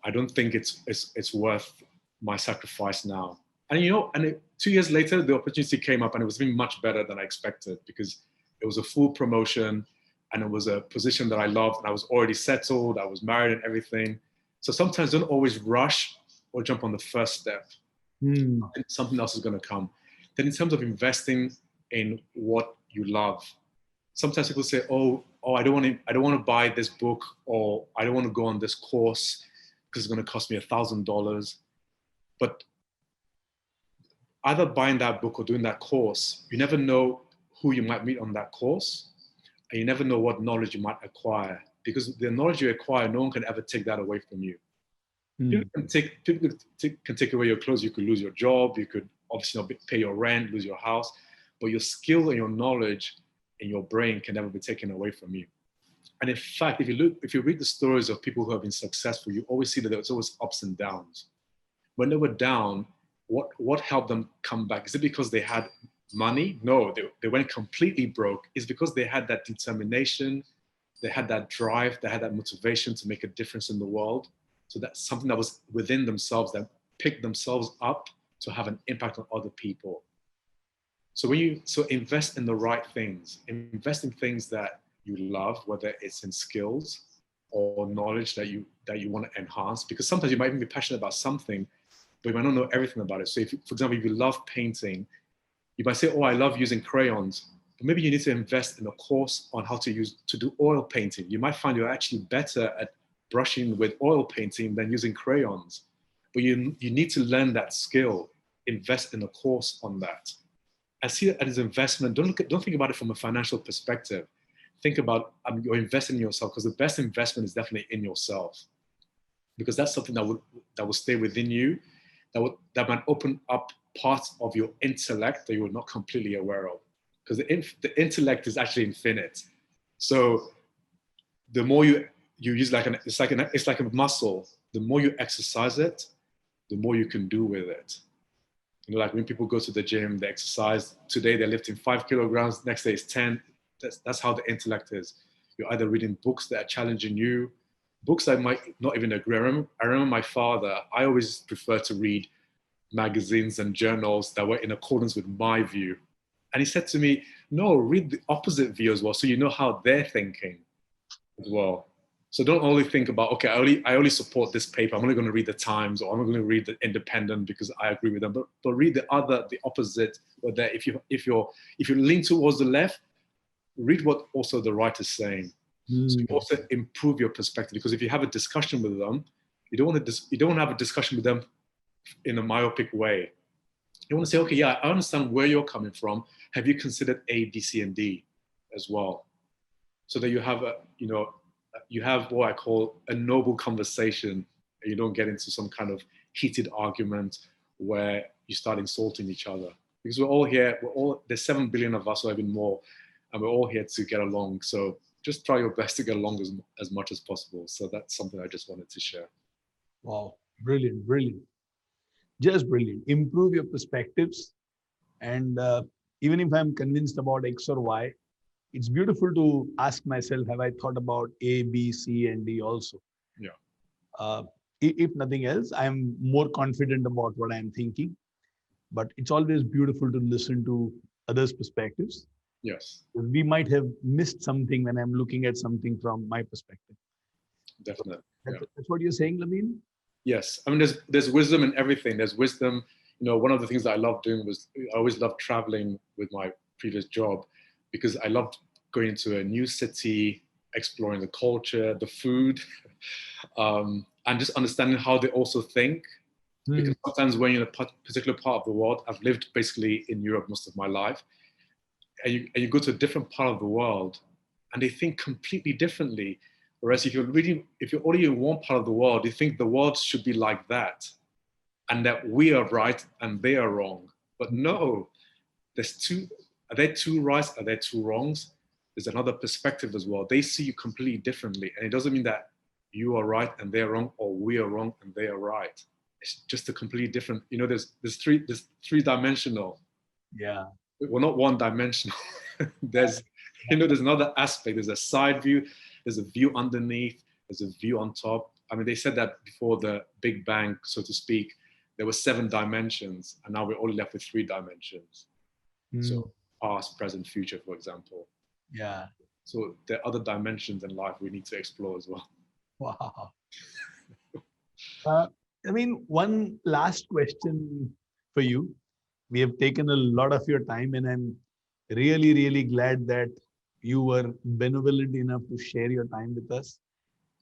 I don't think it's worth my sacrifice now. And 2 years later, the opportunity came up and it was even much better than I expected because it was a full promotion and it was a position that I loved and I was already settled, I was married and everything. So sometimes don't always rush or jump on the first step. Something else is going to come. Then in terms of investing in what you love, sometimes people say, oh, I don't want to buy this book, or I don't want to go on this course because it's going to cost me $1,000. But either buying that book or doing that course, you never know who you might meet on that course, and you never know what knowledge you might acquire, because the knowledge you acquire, no one can ever take that away from you. People can take away your clothes. You could lose your job. You could obviously not pay your rent, lose your house, but your skill and your knowledge and your brain can never be taken away from you. And in fact, if you read the stories of people who have been successful, you always see that there's always ups and downs. When they were down, what helped them come back? Is it because they had money? No, they went completely broke. It's because they had that determination, they had that drive, they had that motivation to make a difference in the world. So that's something that was within themselves, that picked themselves up to have an impact on other people. So invest in the right things, invest in things that you love, whether it's in skills or knowledge that you want to enhance, because sometimes you might even be passionate about something, but you might not know everything about it. So for example, if you love painting, you might say, oh, I love using crayons, but maybe you need to invest in a course on how to do oil painting. You might find you're actually better at brushing with oil painting than using crayons, but you need to learn that skill, invest in a course on that. I see it as investment. Don't think about it from a financial perspective. Think about you're investing in yourself, because the best investment is definitely in yourself, because that's something that will stay within you, that might open up parts of your intellect that you were not completely aware of, because the intellect is actually infinite. So the more you use it's like a muscle. The more you exercise it, the more you can do with it. Like when people go to the gym, they exercise. Today they're lifting 5 kilograms. Next day is 10. That's how the intellect is. You're either reading books that are challenging you, books that might not even agree. I remember my father. I always preferred to read magazines and journals that were in accordance with my view. And he said to me, no, read the opposite view as well, so you know how they're thinking as well. So don't only think about, okay, I only support this paper. I'm only going to read the Times, or I'm going to read the Independent because I agree with them. But read the opposite. Whether if you lean towards the left, read what also the right is saying. So you also improve your perspective, because if you have a discussion with them, you don't want to have a discussion with them in a myopic way. You want to say, okay, yeah, I understand where you're coming from. Have you considered A, B, C, and D as well? So that you have what I call a noble conversation, and you don't get into some kind of heated argument where you start insulting each other. Because we're all here, there's 7 billion of us or even more, and we're all here to get along. So just try your best to get along as much as possible. So that's something I just wanted to share. Wow, brilliant, brilliant. Just brilliant. Improve your perspectives. And even if I'm convinced about X or Y, it's beautiful to ask myself, have I thought about A, B, C, and D also? Yeah. If nothing else, I'm more confident about what I'm thinking. But it's always beautiful to listen to others' perspectives. Yes. We might have missed something when I'm looking at something from my perspective. Definitely. So that's what you're saying, Lameen? Yes. I mean, there's wisdom in everything. There's wisdom. One of the things that I loved doing was I always loved traveling with my previous job, because I loved going to a new city, exploring the culture, the food, and just understanding how they also think. Because sometimes when you're in a particular part of the world, I've lived basically in Europe most of my life, and you go to a different part of the world, and they think completely differently. Whereas if you're only in one part of the world, you think the world should be like that, and that we are right and they are wrong. But no, are there two rights? Are there two wrongs? There's another perspective as well. They see you completely differently. And it doesn't mean that you are right and they're wrong, or we are wrong and they are right. It's just a completely different, there's three-dimensional. Yeah. We're not one-dimensional. There's another aspect. There's a side view, there's a view underneath, there's a view on top. I mean, they said that before the Big Bang, so to speak, there were 7 dimensions, and now we're only left with 3 dimensions. So past, present, future, for example. Yeah. So there are other dimensions in life we need to explore as well. Wow. I mean, one last question for you. We have taken a lot of your time, and I'm really, really glad that you were benevolent enough to share your time with us.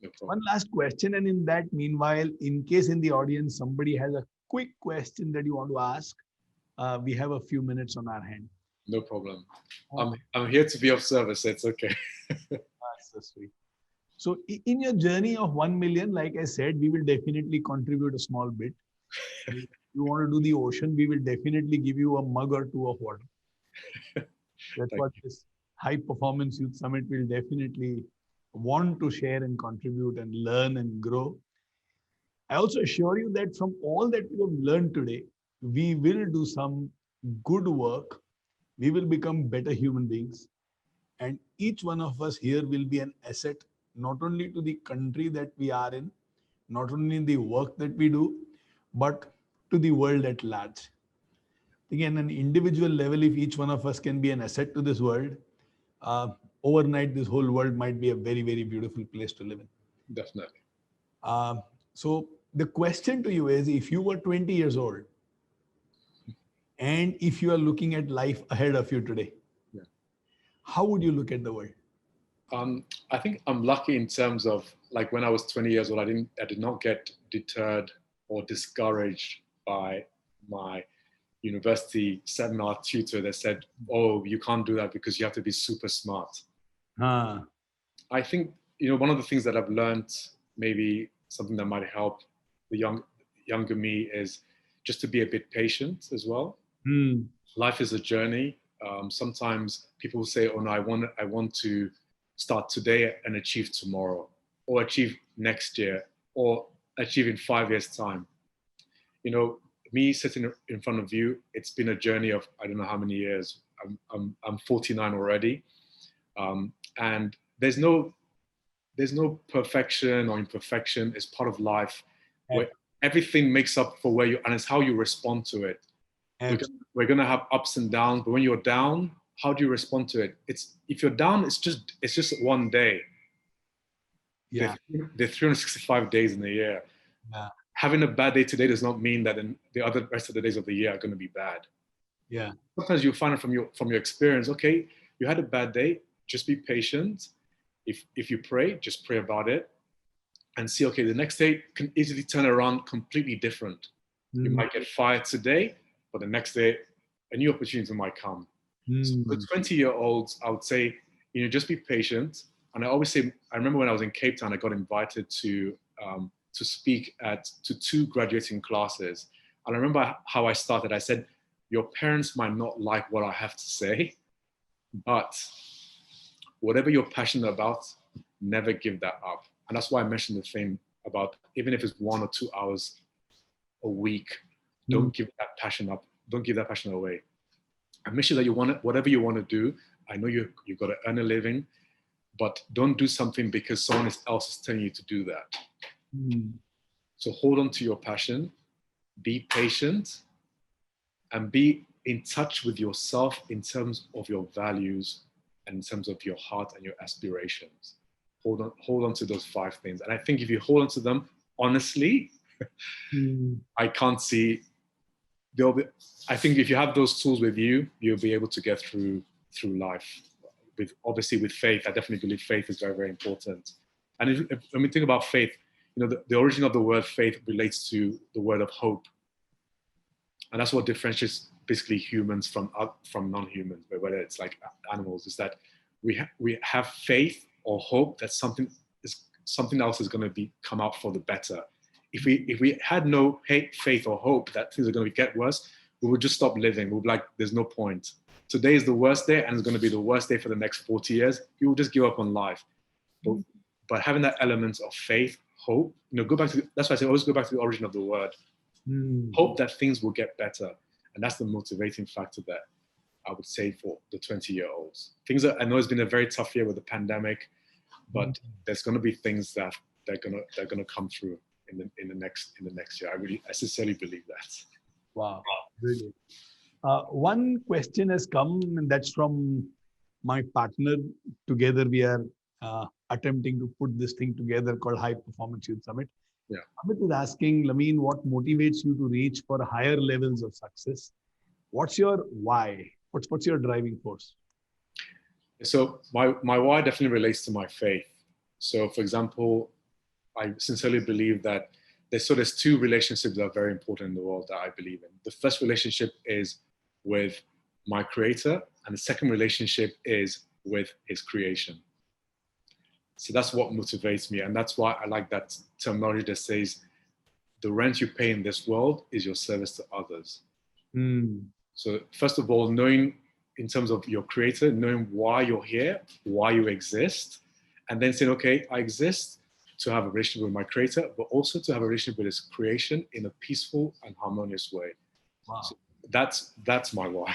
No One problem. last question, and in that meanwhile, in case in the audience somebody has a quick question that you want to ask, we have a few minutes on our hand. No problem. Uh, I'm here to be of service. It's okay. that's so sweet. So, in your journey of 1 million, like I said, we will definitely contribute a small bit. If you want to do the ocean, we will definitely give you a mug or two of water. That's Thank what this high performance youth summit will definitely want to share and contribute and learn and grow. I also assure you that from all that we have learned today, we will do some good work. We will become better human beings. And each one of us here will be an asset, not only to the country that we are in, not only in the work that we do, but to the world at large. Again, an individual level, if each one of us can be an asset to this world, uh, overnight, this whole world might be a very, very beautiful place to live in. you. Definitely. So the question to you is, if you were 20 years old and if you are looking at life ahead of you today, Yeah. how would you look at the world? I think I'm lucky in terms of, like, when I was 20 years old, I did not get deterred or discouraged by my university seminar tutor that said, "Oh, you can't do that because you have to be super smart." Ah, I think, one of the things that I've learned, maybe something that might help the younger me, is just to be a bit patient as well. hmm, Life is a journey. Sometimes people say, "Oh no, I want to start today and achieve tomorrow, or achieve next year, or achieve in 5 years' time." Me sitting in front of you, it's been a journey of, I don't know how many years. I'm 49 already, and there's no perfection or imperfection. It's part of life, where everything makes up for where you, and it's how you respond to it. We're gonna have ups and downs, but when you're down, how do you respond to it? If you're down, it's just one day. yeah, There are 365 days in a year. yeah, Having a bad day today does not mean that in the other rest of the days of the year are going to be bad. yeah. Sometimes you find it from your experience. Okay, you had a bad day. Just be patient. If you pray, just pray about it, and see. Okay, the next day can easily turn around completely different. You Mm, might get fired today, but the next day a new opportunity might come. So for the mm, 20-year-olds, I would say, just be patient. And I always say, I remember when I was in Cape Town, I got invited to speak to 2 graduating classes. And I remember how I started. I said, your parents might not like what I have to say, but whatever you're passionate about, never give that up. And that's why I mentioned the thing about, even if it's 1 or 2 hours a week, mm, don't give that passion up. Don't give that passion away. And make sure that you want it, whatever you want to do. I know you've got to earn a living, but don't do something because someone else is telling you to do that. mm. So hold on to your passion, be patient, and be in touch with yourself in terms of your values and in terms of your heart and your aspirations. Hold on to those 5 things. And I think if you hold on to them honestly, Mm. I can't see I think if you have those tools with you, you'll be able to get through life. Obviously with faith, I definitely believe faith is very, very important. And when we think about faith, the origin of the word faith relates to the word of hope, and that's what differentiates basically humans from non-humans. But whether it's like animals, is that we have faith or hope that something else is going to come out for the better. If we had no faith or hope that things are going to get worse, we would just stop living. We'd be like, there's no point. Today is the worst day, and it's going to be the worst day for the next 40 years. You will just give up on life. But having that element of faith, hope, that's why I say always go back to the origin of the word. Mm. Hope that things will get better. And that's the motivating factor that I would say for the 20-year-olds. I know it's been a very tough year with the pandemic, but there's going to be things that they're going to come through. in the next year. I sincerely believe that. Wow, brilliant. One question has come, and that's from my partner. Together, we are attempting to put this thing together called High Performance Youth Summit. Yeah. Amit is asking, Lameen, what motivates you to reach for higher levels of success? What's your why? What's your driving force? So my why definitely relates to my faith. So, for example, I sincerely believe that there's two relationships that are very important in the world that I believe in. The first relationship is with my creator, and the second relationship is with his creation. So that's what motivates me, and that's why I like that terminology that says the rent you pay in this world is your service to others. So first of all, knowing in terms of your creator, knowing why you're here, why you exist, and then saying, okay, I exist to have a relationship with my creator, but also to have a relationship with his creation in a peaceful and harmonious way. Wow. So that's my why.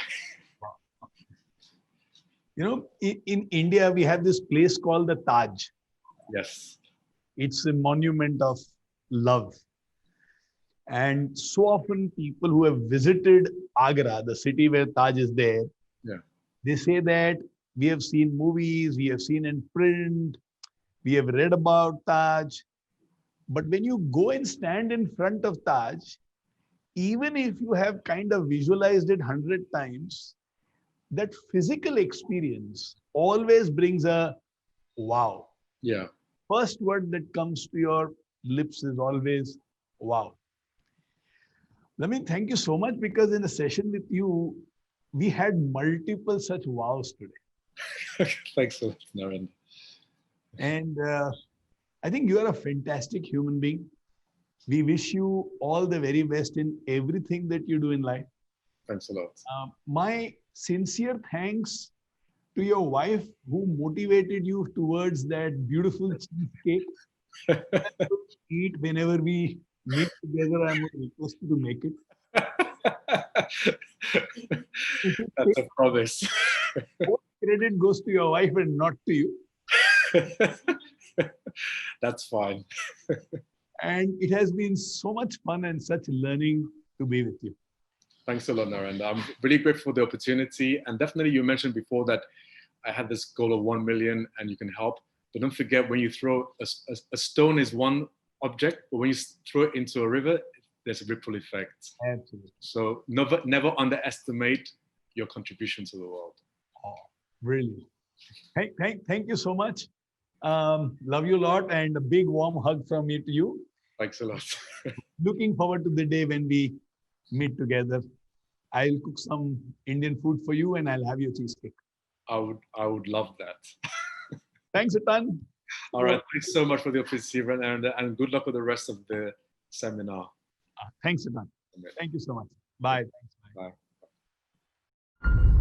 Wow. You know, in India, we have this place called the Taj. Yes. It's a monument of love. And so often people who have visited Agra, the city where Taj is there, Yeah. they say that we have seen movies, we have seen in print, we have read about Taj. But when you go and stand in front of Taj, even if you have kind of visualized it 100 times, that physical experience always brings a wow. Yeah. First word that comes to your lips is always wow. Lameen, thank you so much, because in a session with you, we had multiple such wows today. Thanks a lot, Naren. And I think you are a fantastic human being. We wish you all the very best in everything that you do in life. Thanks a lot. My sincere thanks to your wife, who motivated you towards that beautiful cheesecake. Eat whenever we meet together. I'm going to request you to make it. That's a promise. All credit goes to your wife and not to you. That's fine. And it has been so much fun and such learning to be with you. Thanks a lot, Narendra. I'm really grateful for the opportunity. And definitely, you mentioned before that I had this goal of 1 million and you can help. But don't forget, when you throw a stone is one object, but when you throw it into a river, there's a ripple effect. Absolutely. So never underestimate your contribution to the world. Oh, brilliant. Thank you so much. Love you a lot, and a big warm hug from me to you. Thanks a lot. Looking forward to the day when we meet together. I'll cook some Indian food for you and I'll have your cheesecake. I would love that. Thanks a ton. All right. Thanks so much for the opportunity, and good luck with the rest of the seminar. Thanks a ton. Thank you so much. Bye. Thanks. Bye.